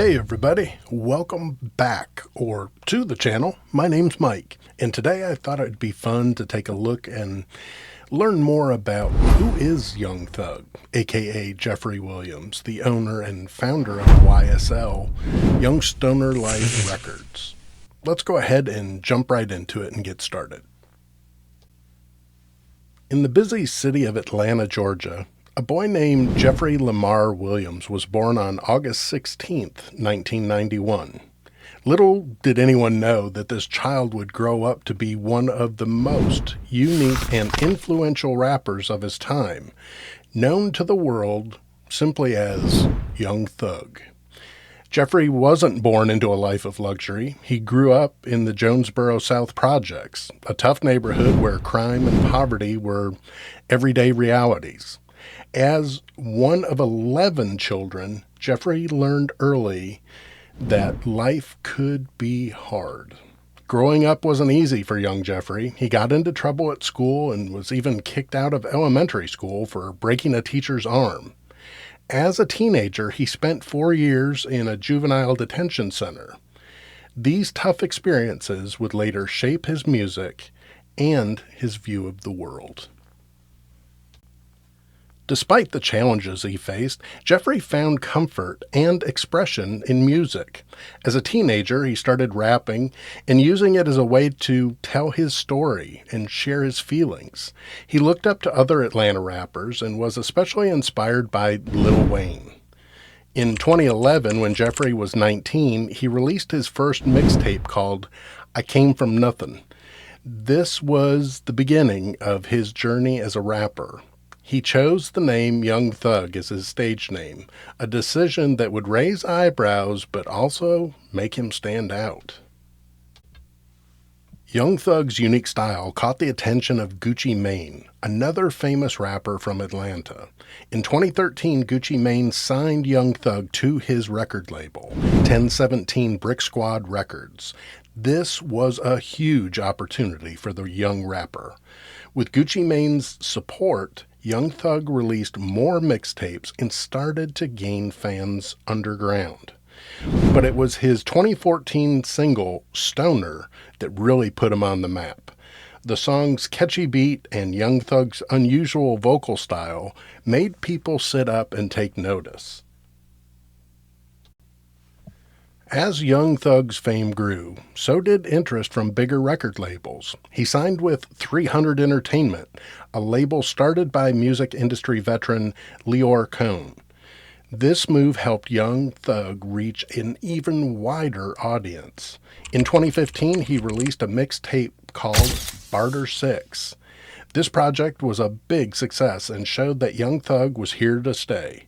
Hey everybody, welcome back or to the channel. My name's Mike, and today I thought it'd be fun to take a look and learn more about who is Young Thug, aka Jeffery Williams, the owner and founder of YSL, Young Stoner Life Records. Let's go ahead and jump right into it and get started. In the busy city of Atlanta, Georgia, a boy named Jeffery Lamar Williams was born on August 16th, 1991. Little did anyone know that this child would grow up to be one of the most unique and influential rappers of his time, known to the world simply as Young Thug. Jeffery wasn't born into a life of luxury. He grew up in the Jonesboro South Projects, a tough neighborhood where crime and poverty were everyday realities. As one of 11 children, Jeffery learned early that life could be hard. Growing up wasn't easy for young Jeffery. He got into trouble at school and was even kicked out of elementary school for breaking a teacher's arm. As a teenager, he spent 4 years in a juvenile detention center. These tough experiences would later shape his music and his view of the world. Despite the challenges he faced, Jeffery found comfort and expression in music. As a teenager, he started rapping and using it as a way to tell his story and share his feelings. He looked up to other Atlanta rappers and was especially inspired by Lil Wayne. In 2011, when Jeffery was 19, he released his first mixtape called I Came From Nothing. This was the beginning of his journey as a rapper. He chose the name Young Thug as his stage name, a decision that would raise eyebrows but also make him stand out. Young Thug's unique style caught the attention of Gucci Mane, another famous rapper from Atlanta. In 2013, Gucci Mane signed Young Thug to his record label, 1017 Brick Squad Records. This was a huge opportunity for the young rapper. With Gucci Mane's support, Young Thug released more mixtapes and started to gain fans underground. But it was his 2014 single, Stoner, that really put him on the map. The song's catchy beat and Young Thug's unusual vocal style made people sit up and take notice. As Young Thug's fame grew, so did interest from bigger record labels. He signed with 300 Entertainment, a label started by music industry veteran Leor Cohn. This move helped Young Thug reach an even wider audience. In 2015, he released a mixtape called Barter 6. This project was a big success and showed that Young Thug was here to stay.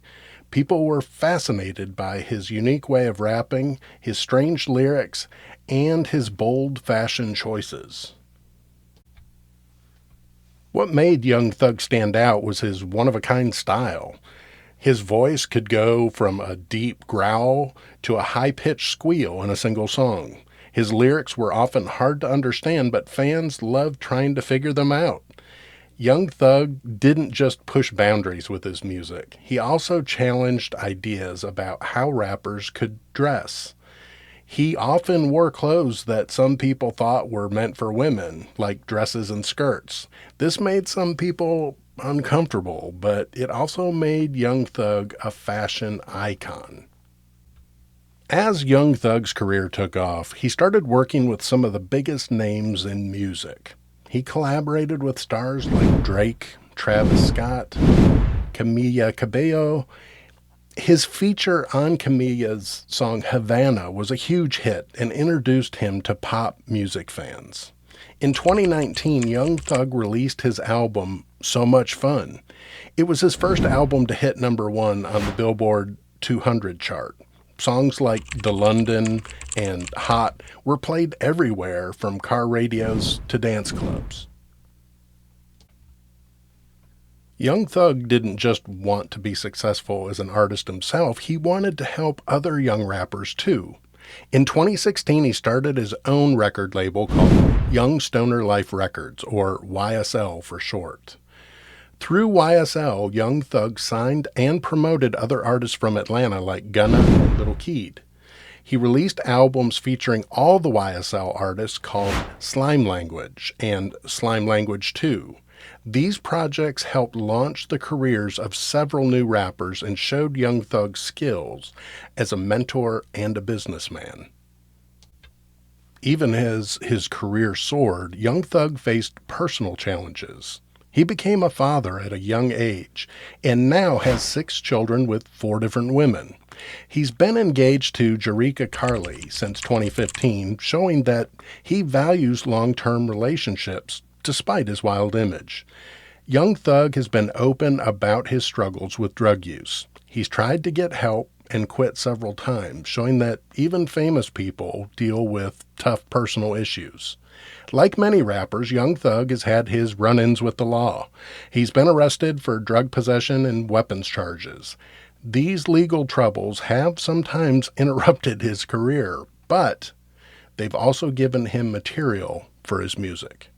People were fascinated by his unique way of rapping, his strange lyrics, and his bold fashion choices. What made Young Thug stand out was his one-of-a-kind style. His voice could go from a deep growl to a high-pitched squeal in a single song. His lyrics were often hard to understand, but fans loved trying to figure them out. Young Thug didn't just push boundaries with his music. He also challenged ideas about how rappers could dress. He often wore clothes that some people thought were meant for women, like dresses and skirts. This made some people uncomfortable, but it also made Young Thug a fashion icon. As Young Thug's career took off, he started working with some of the biggest names in music. He collaborated with stars like Drake, Travis Scott, Camila Cabello. His feature on Camila's song Havana was a huge hit and introduced him to pop music fans. In 2019, Young Thug released his album So Much Fun. It was his first album to hit #1 on the Billboard 200 chart. Songs like The London and Hot were played everywhere, from car radios to dance clubs. Young Thug didn't just want to be successful as an artist himself, he wanted to help other young rappers too. In 2016, he started his own record label called Young Stoner Life Records, or YSL for short. Through YSL, Young Thug signed and promoted other artists from Atlanta like Gunna and Lil Keed. He released albums featuring all the YSL artists called Slime Language and Slime Language 2. These projects helped launch the careers of several new rappers and showed Young Thug's skills as a mentor and a businessman. Even as his career soared, Young Thug faced personal challenges. He became a father at a young age and now has 6 children with 4 different women. He's been engaged to Jerrica Carly since 2015, showing that he values long-term relationships despite his wild image. Young Thug has been open about his struggles with drug use. He's tried to get help and quit several times, showing that even famous people deal with tough personal issues. Like many rappers, Young Thug has had his run-ins with the law. He's been arrested for drug possession and weapons charges. These legal troubles have sometimes interrupted his career, but they've also given him material for his music.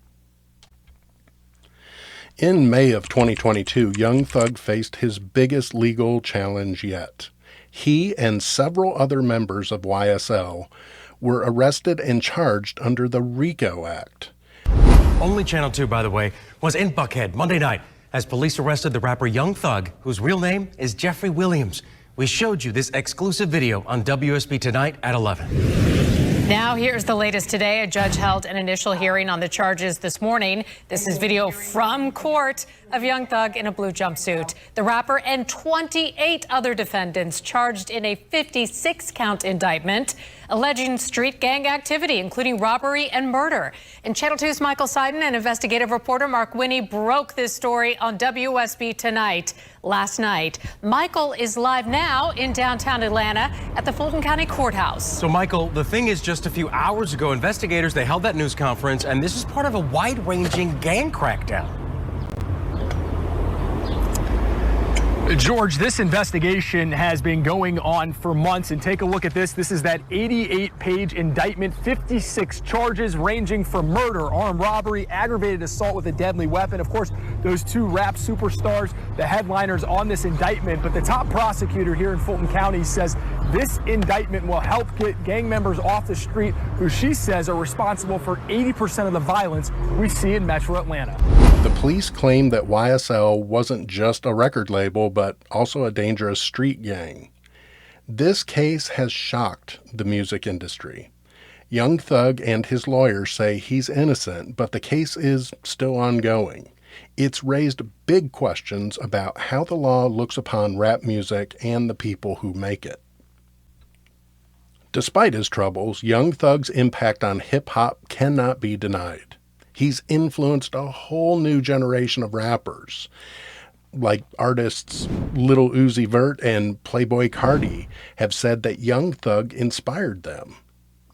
In May of 2022, Young Thug faced his biggest legal challenge yet. He and several other members of YSL were arrested and charged under the RICO Act. Only Channel 2, by the way, was in Buckhead Monday night as police arrested the rapper Young Thug, whose real name is Jeffery Williams. We showed you this exclusive video on WSB Tonight at 11. Now here's the latest today. A judge held an initial hearing on the charges this morning. This is video from court of Young Thug in a blue jumpsuit. The rapper and 28 other defendants charged in a 56-count indictment alleging street gang activity, including robbery and murder. And Channel 2's Michael Seiden and investigative reporter Mark Winnie broke this story on WSB Tonight last night. Michael is live now in downtown Atlanta at the Fulton County Courthouse. So, Michael, the thing is, just a few hours ago, investigators, they held that news conference, and this is part of a wide-ranging gang crackdown. George, this investigation has been going on for months, and take a look at this. This is that 88-page indictment, 56 charges ranging from murder, armed robbery, aggravated assault with a deadly weapon. Of course, those 2 rap superstars, the headliners on this indictment. But the top prosecutor here in Fulton County says this indictment will help get gang members off the street who she says are responsible for 80% of the violence we see in Metro Atlanta. The police claim that YSL wasn't just a record label, but also a dangerous street gang. This case has shocked the music industry. Young Thug and his lawyers say he's innocent, but the case is still ongoing. It's raised big questions about how the law looks upon rap music and the people who make it. Despite his troubles, Young Thug's impact on hip-hop cannot be denied. He's influenced a whole new generation of rappers, like artists Lil Uzi Vert and Playboi Carti have said that Young Thug inspired them.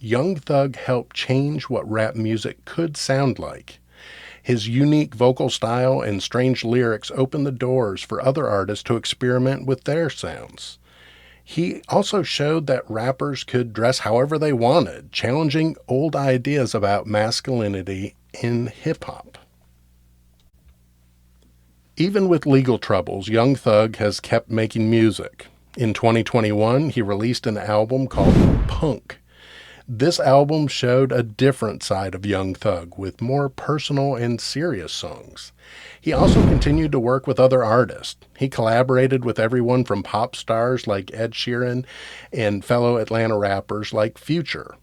Young Thug helped change what rap music could sound like. His unique vocal style and strange lyrics opened the doors for other artists to experiment with their sounds. He also showed that rappers could dress however they wanted, challenging old ideas about masculinity in hip-hop. Even with legal troubles, Young Thug has kept making music. In 2021, he released an album called Punk. This album showed a different side of Young Thug with more personal and serious songs. He also continued to work with other artists. He collaborated with everyone from pop stars like Ed Sheeran and fellow Atlanta rappers like Future.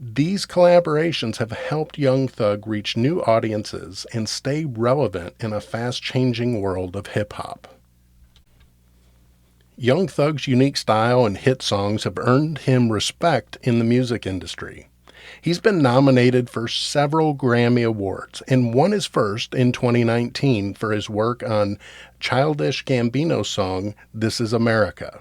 These collaborations have helped Young Thug reach new audiences and stay relevant in a fast-changing world of hip-hop. Young Thug's unique style and hit songs have earned him respect in the music industry. He's been nominated for several Grammy Awards and won his first in 2019 for his work on Childish Gambino's song, This Is America.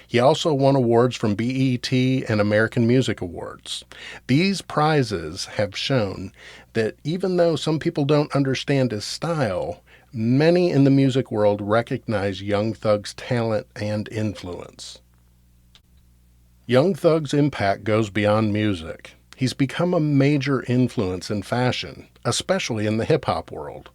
He also won awards from BET and American Music Awards. These prizes have shown that even though some people don't understand his style, many in the music world recognize Young Thug's talent and influence. Young Thug's impact goes beyond music. He's become a major influence in fashion, especially in the hip-hop world.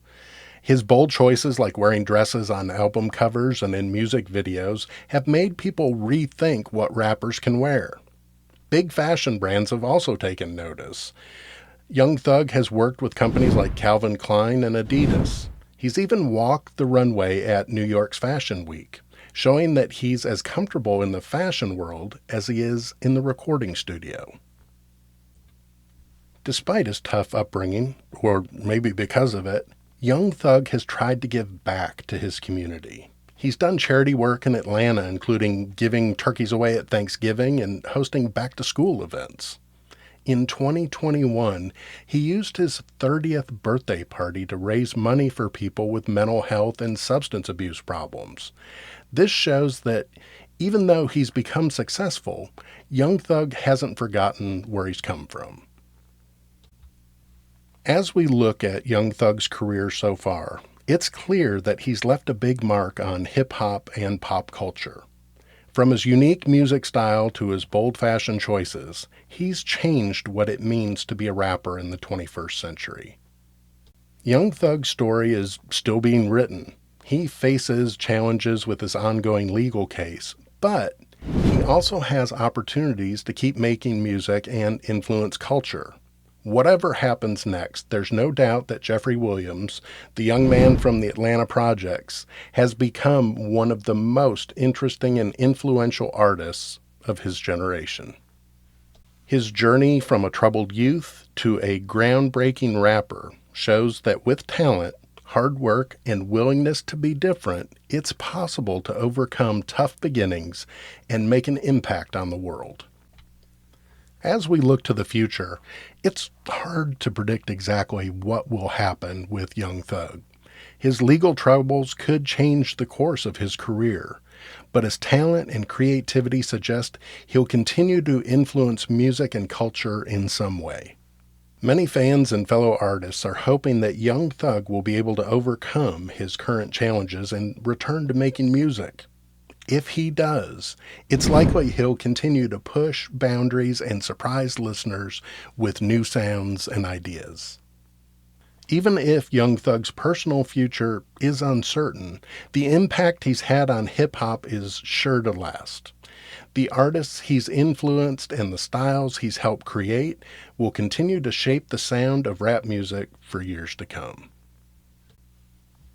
His bold choices like wearing dresses on album covers and in music videos have made people rethink what rappers can wear. Big fashion brands have also taken notice. Young Thug has worked with companies like Calvin Klein and Adidas. He's even walked the runway at New York's Fashion Week, showing that he's as comfortable in the fashion world as he is in the recording studio. Despite his tough upbringing, or maybe because of it, Young Thug has tried to give back to his community. He's done charity work in Atlanta, including giving turkeys away at Thanksgiving and hosting back-to-school events. In 2021, he used his 30th birthday party to raise money for people with mental health and substance abuse problems. This shows that even though he's become successful, Young Thug hasn't forgotten where he's come from. As we look at Young Thug's career so far, it's clear that he's left a big mark on hip-hop and pop culture. From his unique music style to his bold fashion choices, he's changed what it means to be a rapper in the 21st century. Young Thug's story is still being written. He faces challenges with his ongoing legal case, but he also has opportunities to keep making music and influence culture. Whatever happens next, there's no doubt that Jeffery Williams, the young man from the Atlanta projects, has become one of the most interesting and influential artists of his generation. His journey from a troubled youth to a groundbreaking rapper shows that with talent, hard work, and willingness to be different, it's possible to overcome tough beginnings and make an impact on the world. As we look to the future, it's hard to predict exactly what will happen with Young Thug. His legal troubles could change the course of his career, but his talent and creativity suggest he'll continue to influence music and culture in some way. Many fans and fellow artists are hoping that Young Thug will be able to overcome his current challenges and return to making music. If he does, it's likely he'll continue to push boundaries and surprise listeners with new sounds and ideas. Even if Young Thug's personal future is uncertain, the impact he's had on hip-hop is sure to last. The artists he's influenced and the styles he's helped create will continue to shape the sound of rap music for years to come.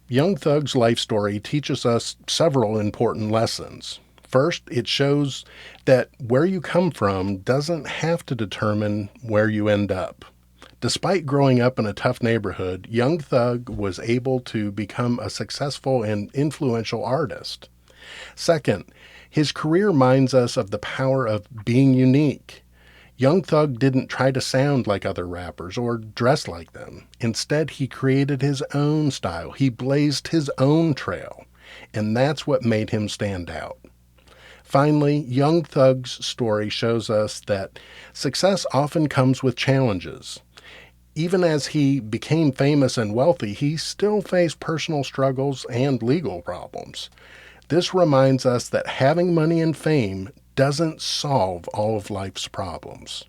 Young Thug's life story teaches us several important lessons. First, it shows that where you come from doesn't have to determine where you end up. Despite growing up in a tough neighborhood, Young Thug was able to become a successful and influential artist. Second, his career reminds us of the power of being unique. Young Thug didn't try to sound like other rappers or dress like them. Instead, he created his own style. He blazed his own trail, and that's what made him stand out. Finally, Young Thug's story shows us that success often comes with challenges. Even as he became famous and wealthy, he still faced personal struggles and legal problems. This reminds us that having money and fame doesn't solve all of life's problems.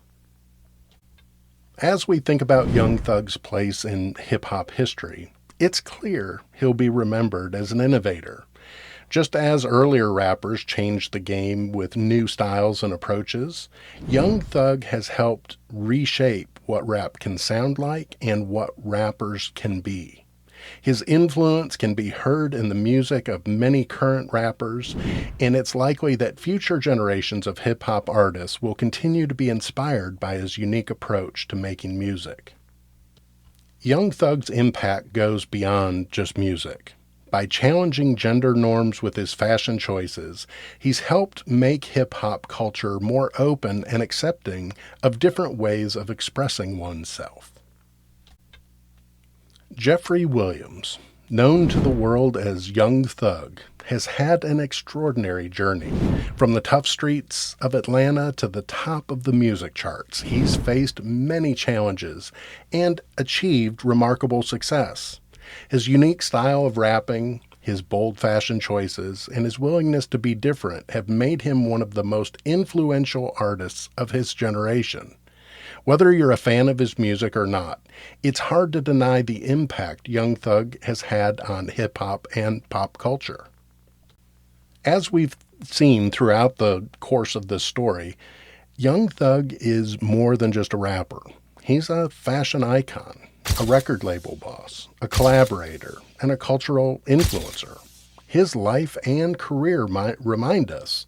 As we think about Young Thug's place in hip-hop history, it's clear he'll be remembered as an innovator. Just as earlier rappers changed the game with new styles and approaches, Young Thug has helped reshape what rap can sound like and what rappers can be. His influence can be heard in the music of many current rappers, and it's likely that future generations of hip-hop artists will continue to be inspired by his unique approach to making music. Young Thug's impact goes beyond just music. By challenging gender norms with his fashion choices, he's helped make hip-hop culture more open and accepting of different ways of expressing oneself. Jeffery Williams, known to the world as Young Thug, has had an extraordinary journey. From the tough streets of Atlanta to the top of the music charts, he's faced many challenges and achieved remarkable success. His unique style of rapping, his bold fashion choices, and his willingness to be different have made him one of the most influential artists of his generation. Whether you're a fan of his music or not, it's hard to deny the impact Young Thug has had on hip-hop and pop culture. As we've seen throughout the course of this story, Young Thug is more than just a rapper. He's a fashion icon, a record label boss, a collaborator, and a cultural influencer. His life and career might remind us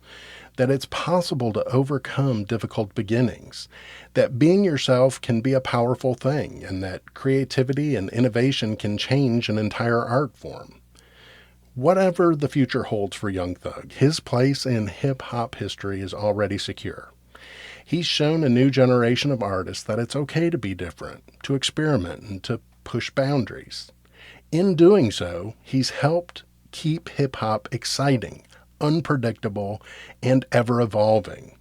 that it's possible to overcome difficult beginnings, that being yourself can be a powerful thing, and that creativity and innovation can change an entire art form. Whatever the future holds for Young Thug, his place in hip-hop history is already secure. He's shown a new generation of artists that it's okay to be different, to experiment, and to push boundaries. In doing so, he's helped keep hip-hop exciting, unpredictable, and ever-evolving.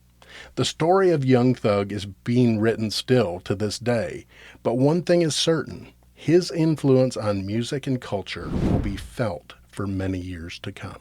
The story of Young Thug is being written still to this day, but one thing is certain: his influence on music and culture will be felt for many years to come.